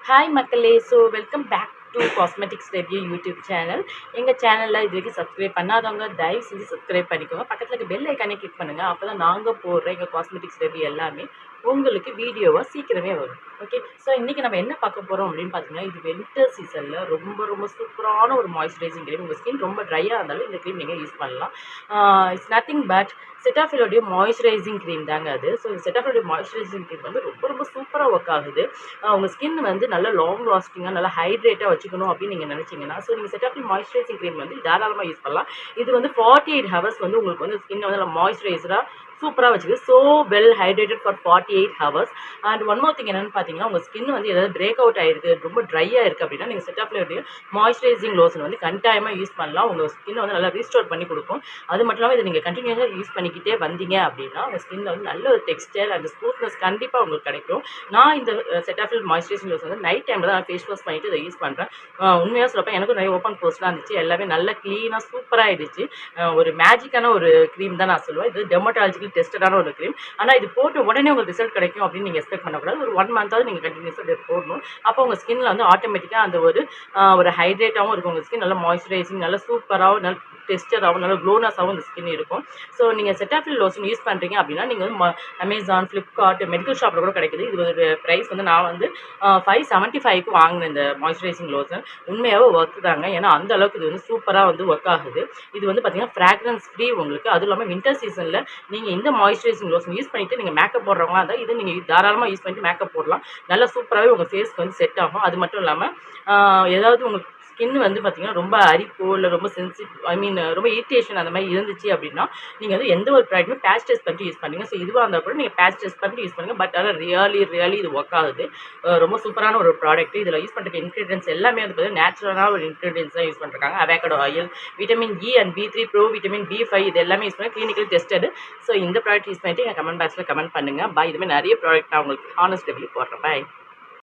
Hi மக்களே. So welcome back to cosmetics review YouTube channel. எங்கள் சேனலில் இது வரைக்கும் சப்ஸ்கிரைப் பண்ணாதவங்க தயவு செஞ்சு சப்ஸ்கிரைப் பண்ணிக்கோங்க. பக்கத்தில் இருக்க பெல் ஐக்கானே கிளிக் பண்ணுங்கள். அப்போ தான் நாங்கள் போடுற எங்கள் காஸ்மெட்டிக்ஸ் ரிவ்யூ எல்லாமே உங்களுக்கு வீடியோவாக சீக்கிரமே வரும். ஓகே, ஸோ இன்றைக்கி நம்ம என்ன பார்க்க போகிறோம் அப்படின்னு பார்த்தீங்கன்னா, இது வின்டர் சீசனில் ரொம்ப சூப்பரான ஒரு மாய்ஸ்சரைசிங் க்ரீம். உங்கள் ஸ்கின் ரொம்ப ட்ரையாக இருந்தாலும் இந்த க்ரீம் நீங்கள் யூஸ் பண்ணலாம். இட்ஸ் நத்திங் பட் செட்டாஃபிலோடைய மாய்ஸ்சரைசிங் க்ரீம் தாங்க அது. ஸோ செட்டாஃபிலோடைய மாய்ஸ்சரைசிங் க்ரீம் வந்து ரொம்ப சூப்பராக ஒர்க் ஆகுது. உங்கள் ஸ்கின் வந்து நல்லா லாங் லாஸ்டிங்காக நல்லா ஹைட்ரேட்டாக வச்சுக்கணும் அப்படின்னு நீங்கள் நினச்சிங்கன்னா, ஸோ நீங்கள் செட்டாஃபில் மாய்ஸ்சரைசிங் க்ரீம் வந்து தாராளமாக யூஸ் பண்ணலாம். இது வந்து 48 ஹவர்ஸ் வந்து உங்களுக்கு வந்து ஸ்கின்னை வந்து நல்லா மாய்ஸ்சரைசராக சூப்பராக வச்சுக்குது. So well hydrated for 48 hours. And one more thing என்னென்னு பார்த்தீங்கன்னா, உங்கள் ஸ்கின் வந்து ஏதாவது பிரேக் அவுட் ஆகிருக்கு, ரொம்ப ட்ரையாக இருக்குது அப்படின்னா நீங்கள் செட்டாஃபிலோடைய மாய்ஸ்சரைசிங் லோஷன் வந்து கட்டாயமாக யூஸ் பண்ணலாம். உங்கள் ஸ்கின்னை வந்து நல்லா ரீஸ்டோர் பண்ணி கொடுக்கும். அது மட்டும் இல்லாமல் இதை நீங்கள் கண்டினியூஸாக யூஸ் பண்ணிக்கிட்டே வந்தீங்க அப்படின்னா உங்கள் ஸ்கின்னில் வந்து நல்ல ஒரு டெக்ஸ்டர் அண்ட் ஸ்மூத்னஸ் கண்டிப்பாக உங்களுக்கு கிடைக்கும். நான் இந்த செட்டாஃபில் மாய்ஸ்சரைசிங் லோஷன் வந்து நைட் டைமில் தான் நான் ஃபேஸ் வாஷ் பண்ணிவிட்டு இதை யூஸ் பண்ணுறேன். உண்மையாக சொல்லப்போ எனக்கும் நிறைய ஓப்பன் போஸ்ட்லாம் இருந்துச்சு. எல்லாமே நல்லா க்ளீனாக சூப்பராக ஆகிடுச்சு. ஒரு மேஜிக்கான ஒரு க்ரீம் தான் நான் சொல்லுவேன். இது டெர்மட்டாலஜிக்கல் டெஸ்டடான ஒரு க்ரீம். ஆனால் இது போட்டு உடனே உங்களுக்கு ரிசல்ட் கிடைக்கும் அப்படின்னு நீங்கள் எக்ஸ்பெக்ட் பண்ணக்கூடாது. ஒரு 1 மந்த்தாவது நீங்கள் கண்டினியூஸாக இதை போடணும். அப்போ உங்கள் ஸ்கின்னில் வந்து ஆட்டோமேட்டிக்காக அந்த ஒரு ஹைட்ரேட்டாகவும் இருக்கும். உங்கள் ஸ்கின் நல்லா மாய்ஸ்சரைசிங், நல்லா சூப்பராகவும், நல்ல டெஸ்டராகவும், நல்ல க்ளோனஸாகவும் இந்த ஸ்கின் இருக்கும். ஸோ நீங்கள் செட்டாஃபில் லோஷன் யூஸ் பண்ணுறீங்க அப்படின்னா நீங்கள் வந்து அமேசான், ஃப்ளிப்கார்ட், மெடிக்கல் ஷாப்பில் கூட கிடைக்குது. இது ஒரு ப்ரைஸ் வந்து நான் வந்து 575க்கு வாங்கினேன் இந்த மாய்ஸ்சரைசிங் லோஷன். உண்மையாகவே ஒர்க் தாங்க. ஏன்னா அந்த அளவுக்கு இது வந்து சூப்பராக வந்து ஒர்க் ஆகுது. இது வந்து பார்த்தீங்கன்னா ஃப்ராக்ரன்ஸ் ஃப்ரீ உங்களுக்கு. அதுவும் இல்லாமல் வின்டர் சீசனில் நீங்கள் இந்த மாய்ஸ்சரைசிங் லோஷன் யூஸ் பண்ணிவிட்டு நீங்கள் மேக்கப் போடுறவங்களா இருந்தால் இது நீங்கள் தாராளமாக யூஸ் பண்ணிட்டு மேக்கப் போடலாம். நல்லா சூப்பராகவே உங்கள் ஃபேஸ்க்கு வந்து செட் ஆகும். அது மட்டும் இல்லாமல் ஏதாவது உங்களுக்கு ஸ்கின் வந்து பார்த்தீங்கன்னா ரொம்ப அரிப்போ இல்லை ரொம்ப ரொம்ப இரிட்டேஷன் அந்த மாதிரி இருந்துச்சு அப்படின்னா நீங்கள் வந்து எந்த ஒரு ப்ராடக்ட்டுமே பேட்ச் டெஸ்ட் பண்ணிட்டு யூஸ் பண்ணுங்கள். ஸோ இதுவாக இருந்தால் கூட நீங்கள் பேட்ச் டெஸ்ட் பண்ணிட்டு யூஸ் பண்ணுங்கள். பட் ஆனால் ரியலி இது ஒர்க் ஆகுது. ரொம்ப சூப்பரான ஒரு ப்ராடக்ட். இதில் யூஸ் பண்ணுற இன்க்ரீடியன்ஸ் எல்லாமே வந்து பார்த்தீங்கன்னா நேச்சுரலான ஒரு இன்க்ரீடியன்ஸ் தான் யூஸ் பண்ணிருக்காங்க. Avocado oil, vitamin E and B3 pro, vitamin B5 இது எல்லாமே யூஸ் பண்ணி கிளினிக்கல் டெஸ்டட். ஸோ இந்த ப்ராடக்ட் யூஸ் பண்ணிட்டு எங்கள் கமெண்ட் பாக்ஸில் கமெண்ட் பண்ணுங்கள். பாய். இதுமாதிரி நிறைய ப்ராடக்ட் நான் உங்களுக்கு ஹானஸ்ட் ரிவ்யூ போடுறேன். பாய்.